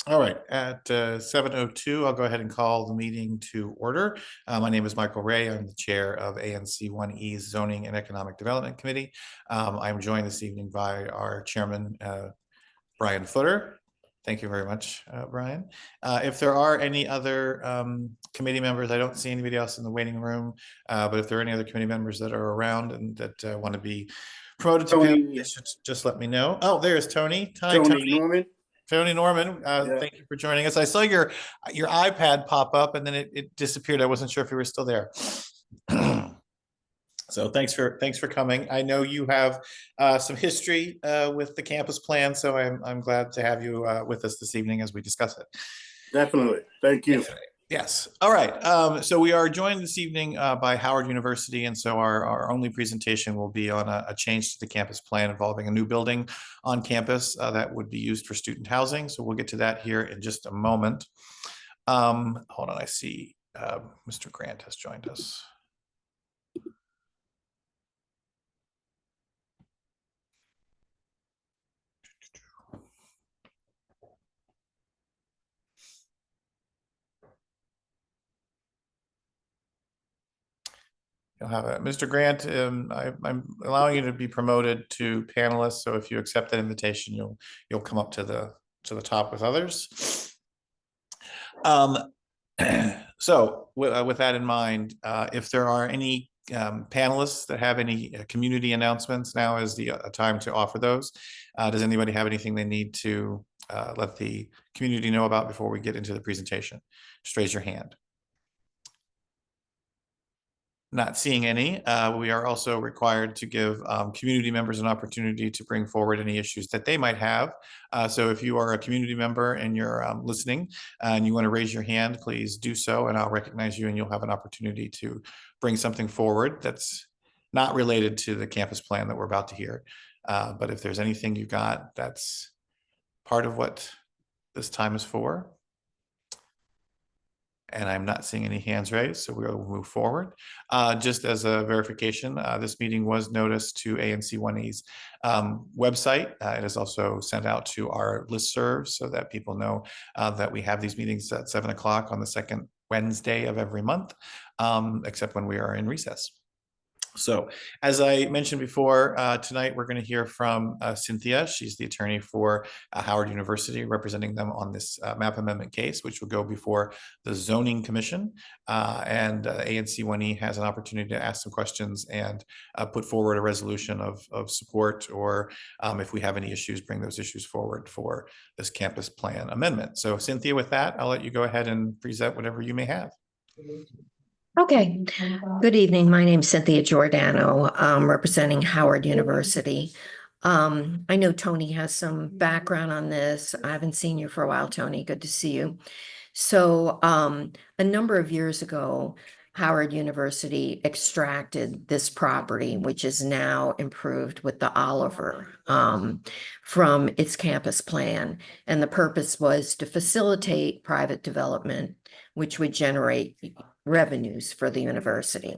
All right, at 7:02, I'll go ahead and call the meeting to order. My name is Michael Ray. I'm the chair of ANC 1E's Zoning and Economic Development Committee. I'm joined this evening by our chairman, Brian Footer. Thank you very much, Brian. If there are any other committee members, I don't see anybody else in the waiting room, but if there are any other committee members that are around and that want to be promoted to panel, just let me know. Oh, there's Tony. Hi, Tony Norman. Tony Norman, Yeah. thank you for joining us. I saw your iPad pop up and then it disappeared. I wasn't sure if you were still there. So thanks for coming. I know you have some history with the campus plan, so I'm glad to have you with us this evening as we discuss it. Definitely. Thank you. Yes. All right. So we are joined this evening by Howard University, and so our only presentation will be on a change to the campus plan involving a new building on campus that would be used for student housing. So we'll get to that here in just a moment. Hold on. I see Mr. Grant has joined us. You'll have it. Mr. Grant, I'm allowing you to be promoted to panelist. So if you accept that invitation, you'll come up to the top with others. So with that in mind, if there are any panelists that have any community announcements, now is the time to offer those. Does anybody have anything they need to let the community know about before we get into the presentation? Just raise your hand. Not seeing any. We are also required to give community members an opportunity to bring forward any issues that they might have. So if you are a community member and you're listening and you want to raise your hand, please do so and I'll recognize you and you'll have an opportunity to bring something forward that's not related to the campus plan that we're about to hear. But if there's anything you got that's part of what this time is for, and I'm not seeing any hands raised, so we'll move forward. Just as a verification, this meeting was noticed to ANC 1E's website. It is also sent out to our listserv so that people know that we have these meetings at 7 o'clock on the second Wednesday of every month, except when we are in recess. So as I mentioned before, tonight we're going to hear from Cynthia. She's the attorney for Howard University, representing them on this map amendment case, which will go before the Zoning Commission. And ANC 1E has an opportunity to ask some questions and put forward a resolution of support, or if we have any issues, bring those issues forward for this campus plan amendment. So Cynthia, with that, I'll let you go ahead and present whatever you may have. Okay. Good evening. My name's Cynthia Giordano, representing Howard University. I know Tony has some background on this. I haven't seen you for a while, Tony. Good to see you. So a number of years ago, Howard University extracted this property, which is now improved with the Oliver, from its campus plan. And the purpose was to facilitate private development, which would generate revenues for the university.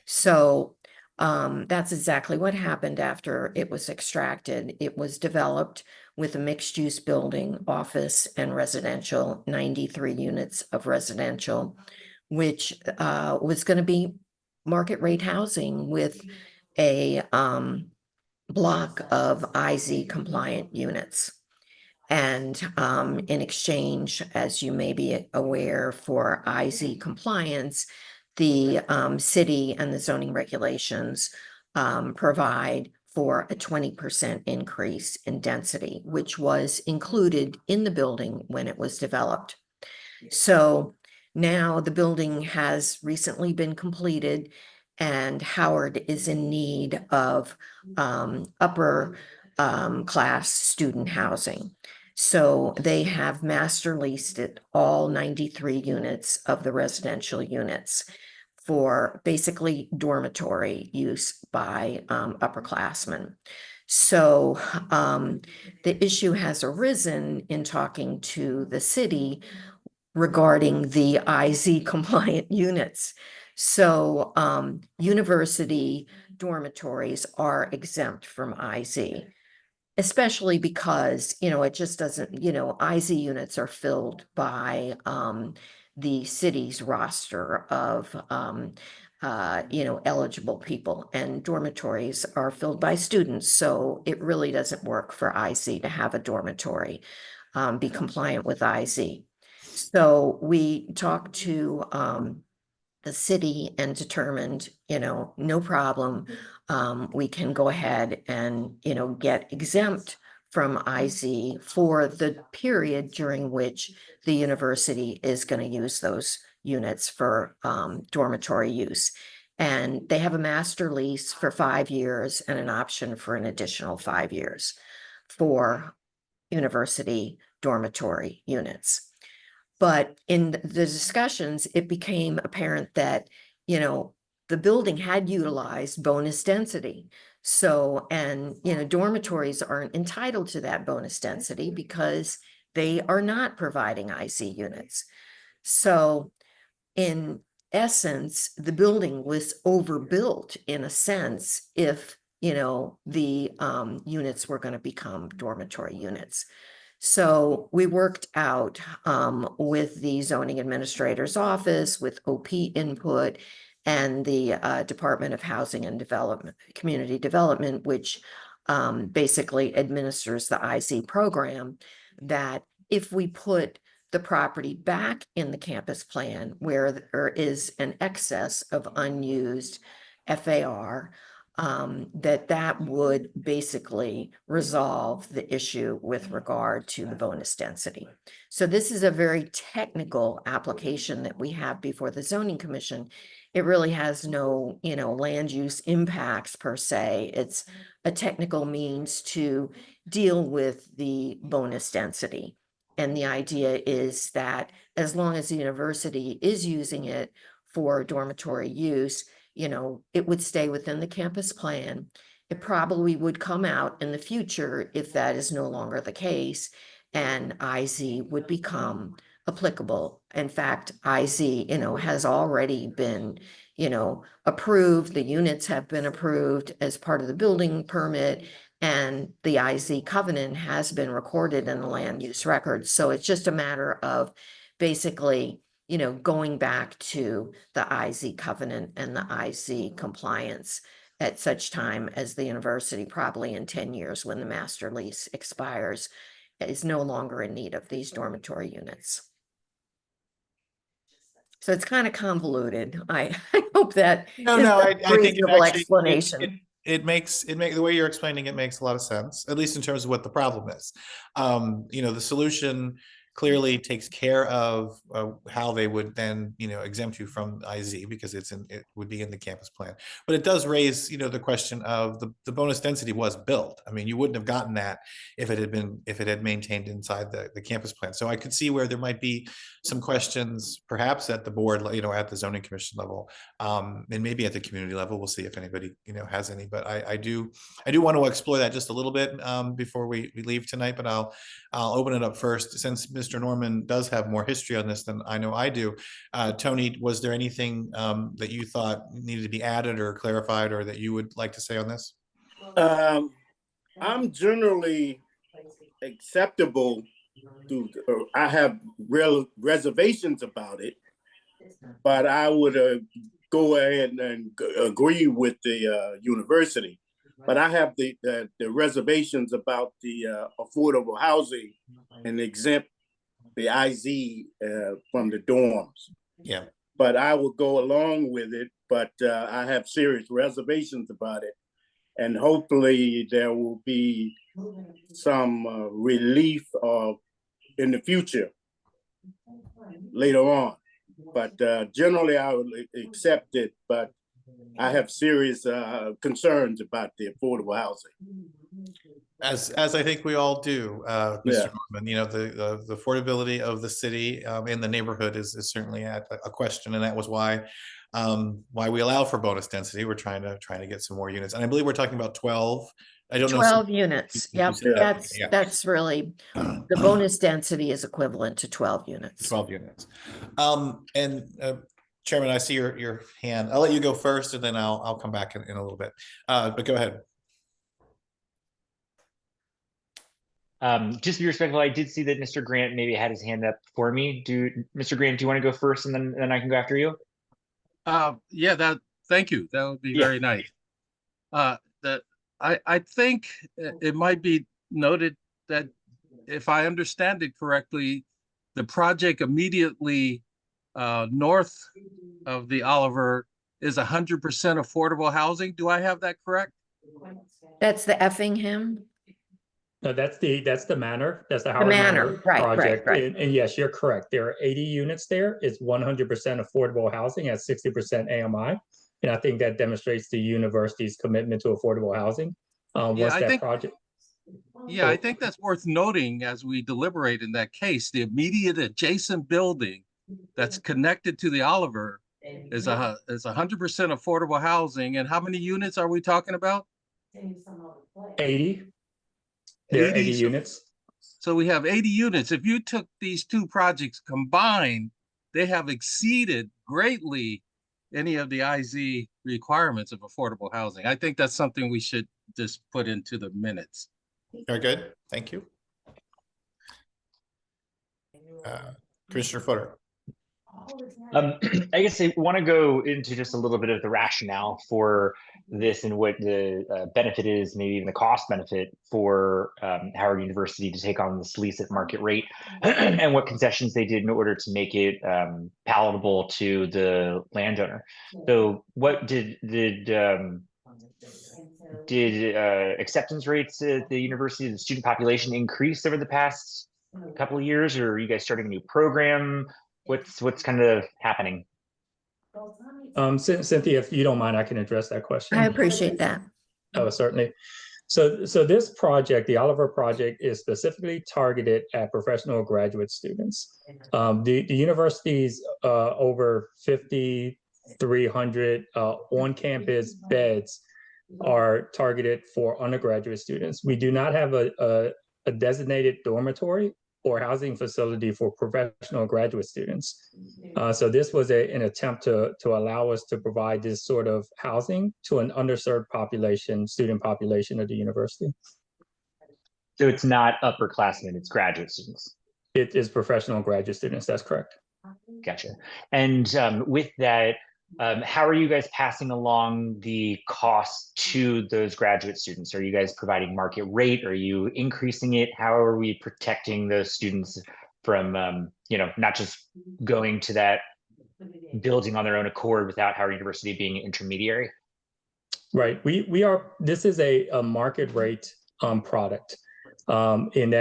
So that's exactly what happened after it was extracted. It was developed with a mixed-use building, office and residential, 93 units of residential, which was going to be market rate housing with a block of IZ compliant units. And in exchange, as you may be aware, for IZ compliance, the city and the zoning regulations provide for a 20% increase in density, which was included in the building when it was developed. So now the building has recently been completed and Howard is in need of upper class student housing. So they have master leased it, all 93 units of the residential units, for basically dormitory use by upperclassmen. So the issue has arisen in talking to the city regarding the IZ compliant units. So university dormitories are exempt from IZ. especially because, it just doesn't, IZ units are filled by the city's roster of eligible people, and dormitories are filled by students. So it really doesn't work for IZ to have a dormitory be compliant with IZ. So we talked to the city and determined, no problem. We can go ahead and, get exempt from IZ for the period during which the university is going to use those units for dormitory use. And they have a master lease for 5 years and an option for an additional 5 years for university dormitory units. But in the discussions, it became apparent that, the building had utilized bonus density. So, and, dormitories aren't entitled to that bonus density because they are not providing IC units. So in essence, the building was overbuilt in a sense if, the units were going to become dormitory units. So we worked out with the zoning administrator's office, with OP input, and the Department of Housing and Development, Community Development, which basically administers the IZ program, that if we put the property back in the campus plan where there is an excess of unused FAR, that would basically resolve the issue with regard to the bonus density. So this is a very technical application that we have before the zoning commission. It really has no, land use impacts per se. It's a technical means to deal with the bonus density. And the idea is that as long as the university is using it for dormitory use, it would stay within the campus plan. It probably would come out in the future if that is no longer the case, and IZ would become applicable. In fact, IZ, has already been, approved. The units have been approved as part of the building permit, and the IZ covenant has been recorded in the land use records. So it's just a matter of basically, going back to the IZ covenant and the IZ compliance at such time as the university, probably in 10 years when the master lease expires, is no longer in need of these dormitory units. So it's kind of convoluted. I hope that No, is no, a I think it reasonable actually, explanation. it makes the way you're explaining it makes a lot of sense, at least in terms of what the problem is. The solution clearly takes care of how they would then, exempt you from IZ because it would be in the campus plan. But it does raise, the question of the bonus density was built. I mean, you wouldn't have gotten that if it had maintained inside the campus plan. So I could see where there might be some questions, perhaps at the board, at the zoning commission level, and maybe at the community level. We'll see if anybody, has any. But I do want to explore that just a little bit before we leave tonight. But I'll open it up first, since Mr. Norman does have more history on this than I know I do. Tony, was there anything that you thought needed to be added or clarified, or that you would like to say on this? I'm generally acceptable to, I have real reservations about it, but I would go ahead and agree with the university. But I have the reservations about the affordable housing and exempt the IZ from the dorms. Yeah. But I will go along with it, but I have serious reservations about it. And hopefully there will be some relief in the future later on. But generally I would accept it, but I have serious concerns about the affordable housing. As I think we all do, Mr. Yeah. Norman, the affordability of the city in the neighborhood is certainly a question, and that was why we allow for bonus density. We're trying to get some more units, and I believe we're talking about 12. I don't know. 12 units. Yep, Yeah. that's really, the bonus density is equivalent to 12 units. 12 units. And Chairman, I see your hand. I'll let you go first, and then I'll come back in a little bit. But go ahead. Just to be respectful, I did see that Mr. Grant maybe had his hand up for me. Mr. Grant, do you want to go first and then I can go after you? Yeah, thank you. That would be Yeah. very nice. That I think it might be noted that if I understand it correctly, the project immediately north of the Oliver is 100% affordable housing. Do I have that correct? That's the Effingham? No, that's the Manor. That's the The Howard Manor, right, project. right. And yes, you're correct. There are 80 units there. It's 100% affordable housing at 60% AMI. And I think that demonstrates the university's commitment to affordable housing. Once that project. Yeah, I think that's worth noting as we deliberate in that case. The immediate adjacent building that's connected to the Oliver is 100% affordable housing. And how many units are we talking about? 80. There are 80 units. So we have 80 units. If you took these two projects combined, they have exceeded greatly any of the IZ requirements of affordable housing. I think that's something we should just put into the minutes. Very good. Thank you. Commissioner Footer. I guess I want to go into just a little bit of the rationale for this and what the benefit is, maybe even the cost benefit for Howard University to take on this lease at market rate and what concessions they did in order to make it palatable to the landowner. So what did acceptance rates at the university, the student population increase over the past couple of years, or are you guys starting a new program? What's kind of happening? Cynthia, if you don't mind, I can address that question. I appreciate that. Oh, certainly. So this project, the Oliver project, is specifically targeted at professional graduate students. The university's over 5,300 on-campus beds are targeted for undergraduate students. We do not have a designated dormitory or housing facility for professional graduate students. So this was an attempt to allow us to provide this sort of housing to an underserved population, student population of the university. So it's not upperclassmen, it's graduate students. It is professional graduate students, that's correct. Gotcha. And with that, how are you guys passing along the cost to those graduate students? Are you guys providing market rate? Are you increasing it? How are we protecting those students from, not just going to that building on their own accord without Howard University being an intermediary? Right. This is a market rate product. And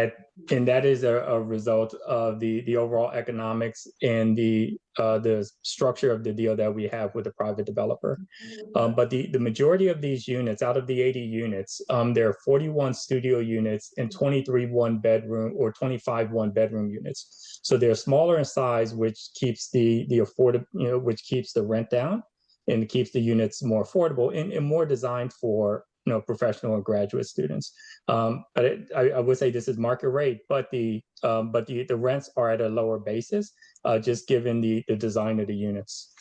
that is a result of the overall economics and the structure of the deal that we have with the private developer. But the majority of these units, out of the 80 units, there are 41 studio units and 23 one-bedroom or 25 one-bedroom units. So they're smaller in size, which keeps which keeps the rent down and keeps the units more affordable and more designed for professional and graduate students. But I would say this is market rate, but the rents are at a lower basis, just given the design of the units.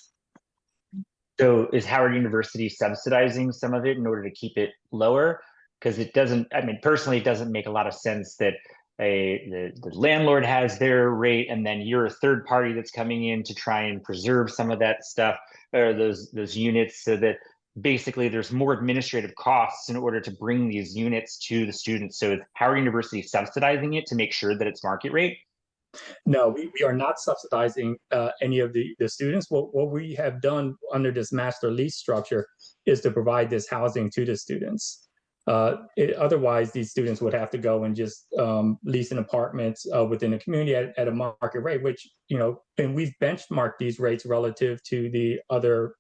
So is Howard University subsidizing some of it in order to keep it lower? Because it doesn't, personally, it doesn't make a lot of sense that the landlord has their rate and then you're a third party that's coming in to try and preserve some of that stuff or those units, so that basically there's more administrative costs in order to bring these units to the students. So is Howard University subsidizing it to make sure that it's market rate? No, we are not subsidizing any of the students. What we have done under this master lease structure is to provide this housing to the students. Otherwise, these students would have to go and just lease an apartment within the community at a market rate, which, and we've benchmarked these rates relative to the other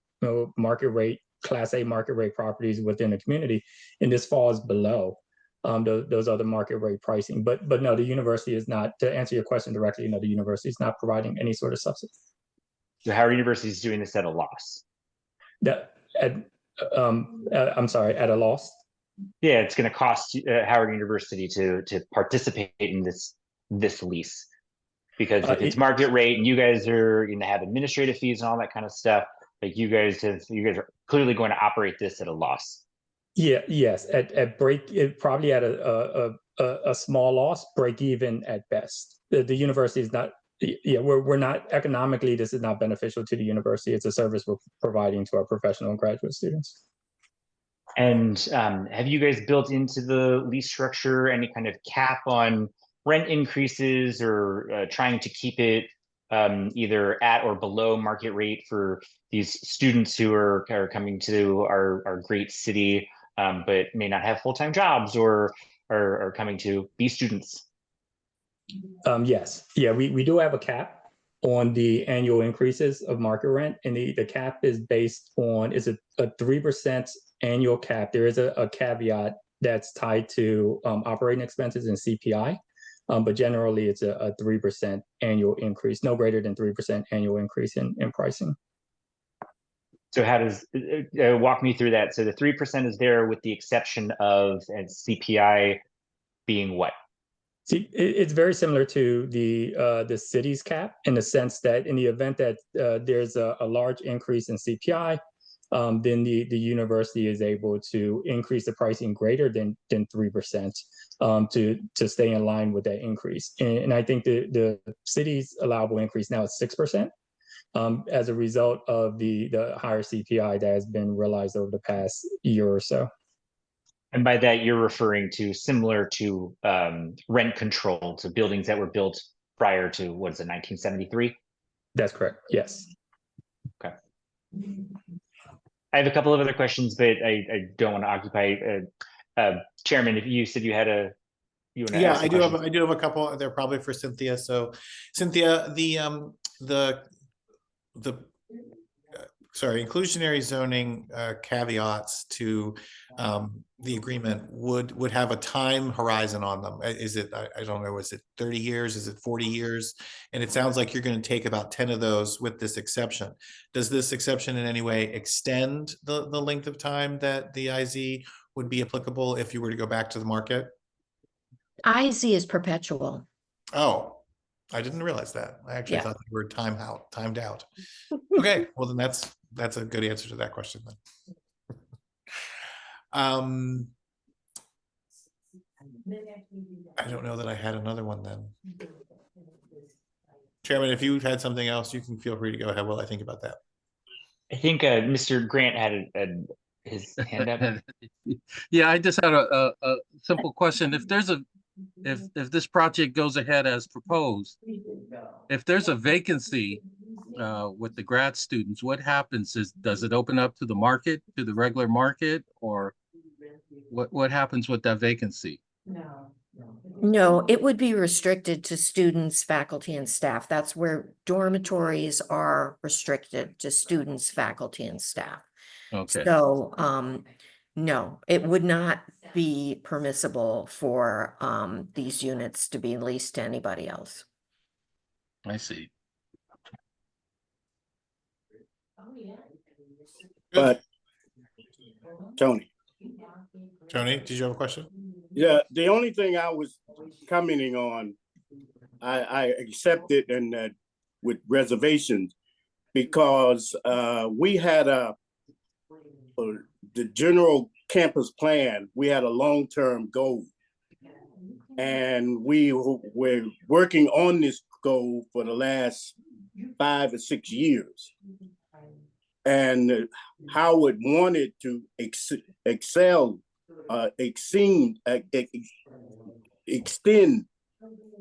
market rate, Class A market rate properties within the community, and this falls below those other market rate pricing. But no, the university is not, to answer your question directly, no, the university is not providing any sort of subsidy. So Howard University is doing this at a loss? I'm sorry, at a loss? Yeah, it's going to cost Howard University to participate in this lease, because if it's market rate and you guys are going to have administrative fees and all that kind of stuff, like you guys are clearly going to operate this at a loss. Yeah, yes, at break, probably at a a small loss, break even at best. The university is not, we're not economically, this is not beneficial to the university. It's a service we're providing to our professional and graduate students. And have you guys built into the lease structure any kind of cap on rent increases, or trying to keep it either at or below market rate for these students who are coming to our great city, but may not have full-time jobs or are coming to be students? Yes, yeah, we do have a cap on the annual increases of market rent, and the cap is based on, is a 3% annual cap. There is a caveat that's tied to operating expenses and CPI, but generally it's a 3% annual increase, no greater than 3% annual increase in pricing. So how does, walk me through that. So the 3% is there with the exception of CPI being what? See, it's very similar to the city's cap, in the sense that in the event that there's a large increase in CPI, then the university is able to increase the pricing greater than 3% to stay in line with that increase. And I think the city's allowable increase now is 6%, as a result of the higher CPI that has been realized over the past year or so. And by that, you're referring to similar to rent control to buildings that were built prior to, what is it, 1973? That's correct, yes. Okay. I have a couple of other questions, but I don't want to occupy. Chairman, if you said you had a, you want to Yeah, ask I do have a couple. They're probably for Cynthia. So, Cynthia, sorry, inclusionary zoning caveats to the agreement would have a time horizon on them. Is it, I don't know, is it 30 years? Is it 40 years? And it sounds like you're going to take about 10 of those with this exception. Does this exception in any way extend the length of time that the IZ would be applicable if you were to go back to the market? IZ is perpetual. Oh, I didn't realize that. I actually thought they were timed out. Okay, well then that's a good answer to that question then. I don't know that I had another one then. Chairman, if you had something else, you can feel free to go ahead while I think about that. I think Mr. Grant had his hand up. Yeah, I just had a simple question. If there's if this project goes ahead as proposed, if there's a vacancy with the grad students, what happens? Does it open up to the market, to the regular market, or what happens with that vacancy? No, it would be restricted to students, faculty, and staff. That's where dormitories are restricted to students, faculty, and staff. Okay. So, no, it would not be permissible for these units to be leased to anybody else. I see. But Tony, did you have a question? yeah, the only thing I was commenting on, I accepted and with reservations, because we had the general campus plan, we had a long-term goal. And we were working on this goal for the last 5 or 6 years. And Howard wanted to extend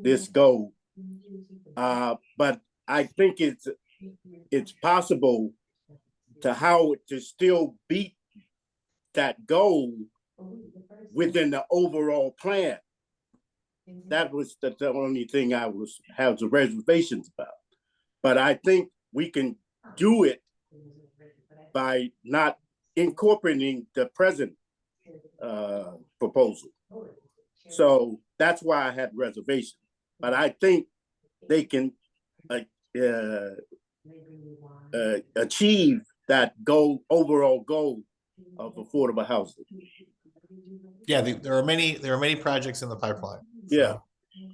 this goal. But I think it's possible to Howard to still beat that goal within the overall plan. That was the only thing I have the reservations about. But I think we can do it by not incorporating the present proposal. So that's why I had reservations. But I think they can achieve that overall goal of affordable housing. Yeah, there are many projects in the pipeline. So. Yeah.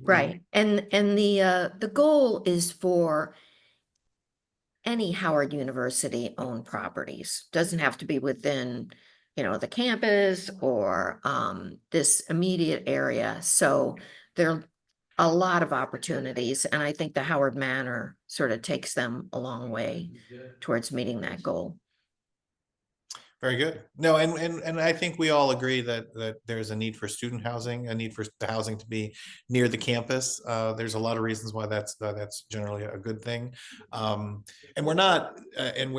Right. And the goal is for any Howard University owned properties. Doesn't have to be within the campus or this immediate area. So there are a lot of opportunities, and I think the Howard Manor sort of takes them a long way towards meeting that goal. Very good. No, and I think we all agree that there's a need for student housing, a need for the housing to be near the campus. There's a lot of reasons why that's generally a good thing. And we're not, and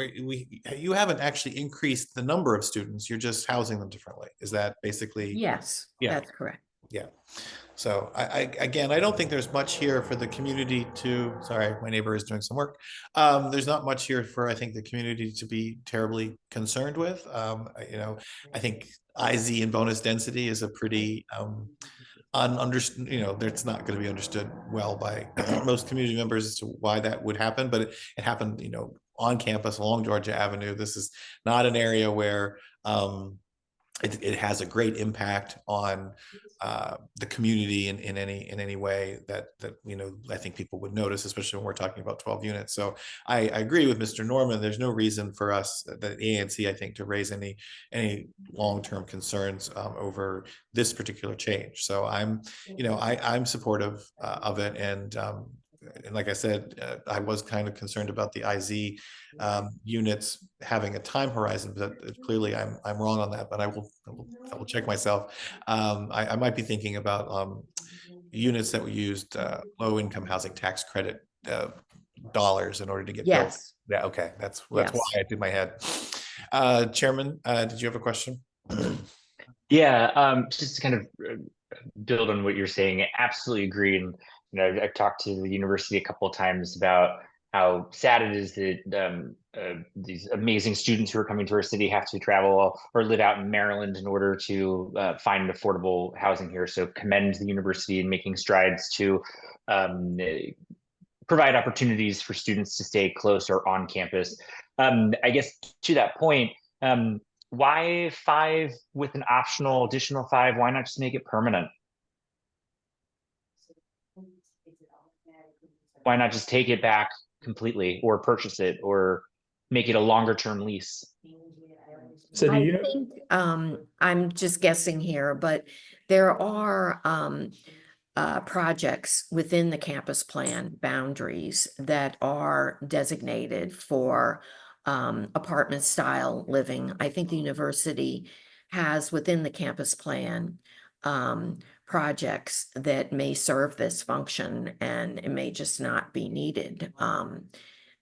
you haven't actually increased the number of students. You're just housing them differently. Is that basically? Yes, Yeah. that's correct. Yeah. So again, I don't think there's much here for the community to, sorry, my neighbor is doing some work. There's not much here for, I think, the community to be terribly concerned with. I think IZ and bonus density is a pretty that's not going to be understood well by most community members as to why that would happen, but it happened, on campus along Georgia Avenue. This is not an area where it has a great impact on the community in any way that I think people would notice, especially when we're talking about 12 units. So I agree with Mr. Norman. There's no reason for us, the ANC, I think, to raise any long-term concerns over this particular change. So I'm supportive of it, and like I said, I was kind of concerned about the IZ units having a time horizon, but clearly I'm wrong on that. But I will check myself. I might be thinking about units that we used low-income housing tax credit dollars in order to get built. Yes. Yeah. Okay. That's Yes. why I did my head. Chairman, did you have a question? Yeah, just to kind of build on what you're saying, I absolutely agree. And I've talked to the university a couple of times about how sad it is that these amazing students who are coming to our city have to travel or live out in Maryland in order to find affordable housing here. So commend the university in making strides to provide opportunities for students to stay close or on campus. I guess to that point, why 5 with an optional additional 5? Why not just make it permanent? Why not just take it back completely or purchase it or make it a longer term lease? So I think I'm just guessing here, but there are projects within the campus plan boundaries that are designated for apartment style living. I think the university has within the campus plan projects that may serve this function, and it may just not be needed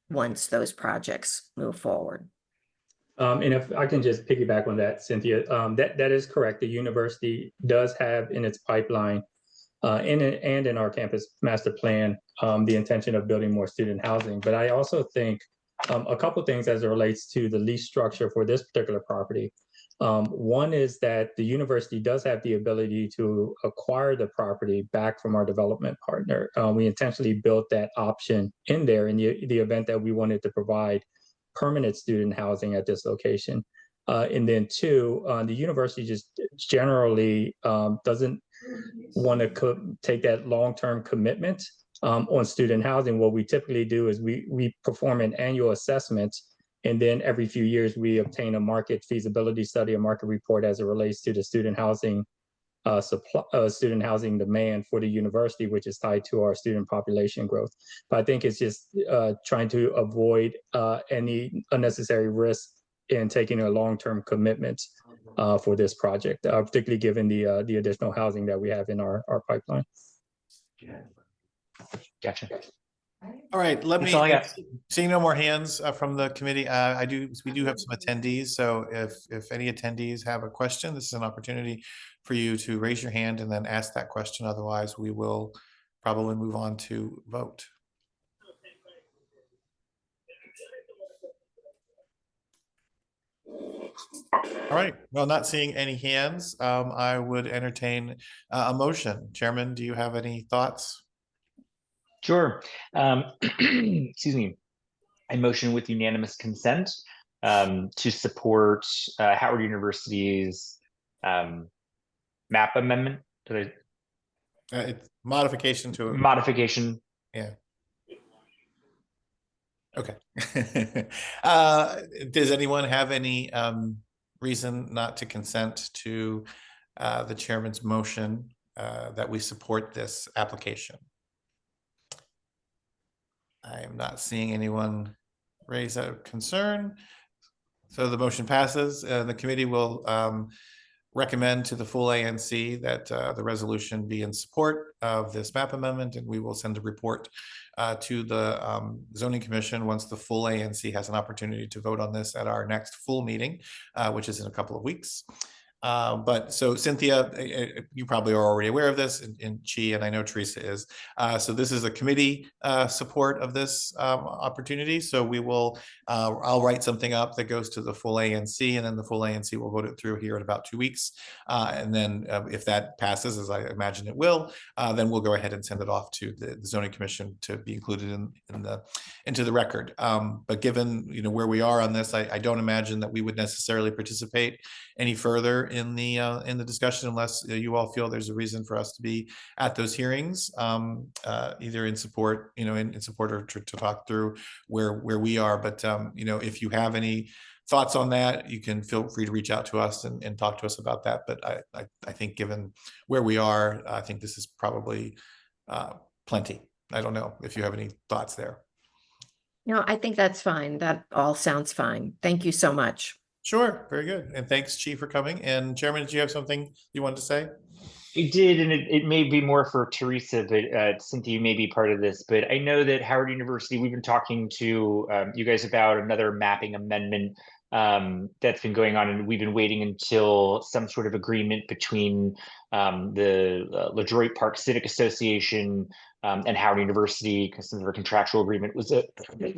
once those projects move forward. And if I can just piggyback on that, Cynthia, that is correct. The university does have in its pipeline and in our campus master plan the intention of building more student housing. But I also think a couple of things as it relates to the lease structure for this particular property. One is that the university does have the ability to acquire the property back from our development partner. We intentionally built that option in there in the event that we wanted to provide permanent student housing at this location. And then 2, the university just generally doesn't want to take that long-term commitment on student housing. What we typically do is we perform an annual assessment, and then every few years we obtain a market feasibility study, a market report as it relates to the student housing student housing demand for the university, which is tied to our student population growth. But I think it's just trying to avoid any unnecessary risk in taking a long-term commitment for this project, particularly given the additional housing that we have in our pipeline. Gotcha. All right, That's all I got. Seeing no more hands from the committee, we do have some attendees. So if any attendees have a question, this is an opportunity for you to raise your hand and then ask that question. Otherwise, we will probably move on to vote. All right, well, not seeing any hands, I would entertain a motion. Chairman, do you have any thoughts? Sure. Excuse me. I motion with unanimous consent to support Howard University's map amendment to the It's modification to it. modification. Yeah. Okay. Does anyone have any reason not to consent to the chairman's motion that we support this application? I am not seeing anyone raise a concern. So the motion passes. The committee will recommend to the full ANC that the resolution be in support of this map amendment, and we will send a report to the zoning commission once the full ANC has an opportunity to vote on this at our next full meeting, which is in a couple of weeks. But so Cynthia, you probably are already aware of this, and Chi, and I know Teresa is. So this is a committee support of this opportunity. So we will, I'll write something up that goes to the full ANC, and then the full ANC will vote it through here in about 2 weeks. And then if that passes, as I imagine it will, then we'll go ahead and send it off to the zoning commission to be included into the record. But given where we are on this, I don't imagine that we would necessarily participate any further in the discussion unless you all feel there's a reason for us to be at those hearings, either in support, in support, or to talk through where we are. But if you have any thoughts on that, you can feel free to reach out to us and talk to us about that. But I think given where we are, I think this is probably plenty. I don't know if you have any thoughts there. I think that's fine. That all sounds fine. Thank you so much. Sure, very good. And thanks, Chief, for coming. And Chairman, did you have something you wanted to say? It did, and it may be more for Teresa, but Cynthia, you may be part of this. But I know that Howard University, we've been talking to you guys about another mapping amendment that's been going on, and we've been waiting until some sort of agreement between the LaDroit Park Civic Association and Howard University, because some of our contractual agreement was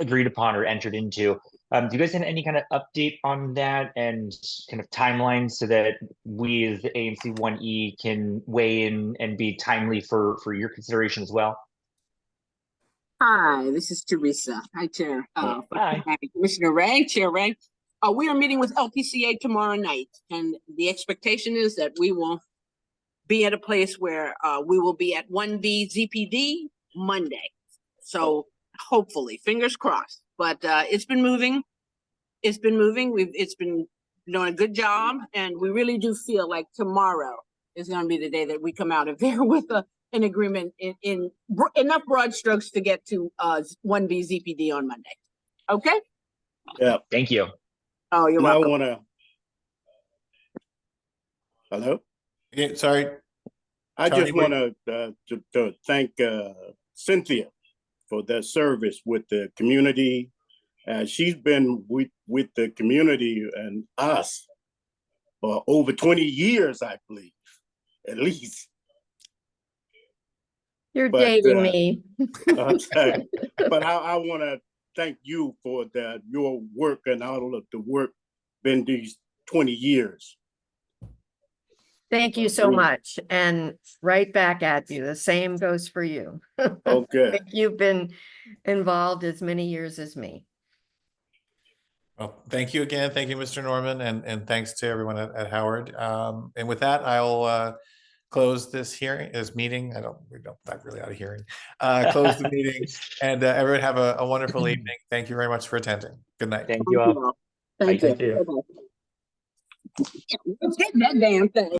agreed upon or entered into. Do you guys have any kind of update on that and kind of timeline so that we as the ANC 1E can weigh in and be timely for your consideration as well? Hi, this is Teresa. Hi, Chair. Hi. Commissioner Ray, Chair Ray. We are meeting with LPCA tomorrow night, and the expectation is that we will be at a place where we will be at 1B ZPD Monday. So hopefully, fingers crossed. But it's been moving. It's been moving. It's been doing a good job, and we really do feel like tomorrow is going to be the day that we come out of there with an agreement in enough broad strokes to get to 1B ZPD on Monday. Okay. Yeah. Thank you. Oh, you're welcome. I want to. Hello. Yeah, sorry. I Tony, just want to thank Cynthia for their service with the community. She's been with the community and us for over 20 years, I believe, at least. You're dating me. But I want to thank you for your work and all of the work been these 20 years. Thank you so much. And right back at you. The same goes for you. Okay. You've been involved as many years as me. Well, thank you again. Thank you, Mr. Norman, and thanks to everyone at Howard. And with that, I'll close this meeting. We're not really out of hearing. Close the meeting, and everyone have a wonderful evening. Thank you very much for attending. Good night. Thank you all. Thank you. Thank you. Let's get that damn thing.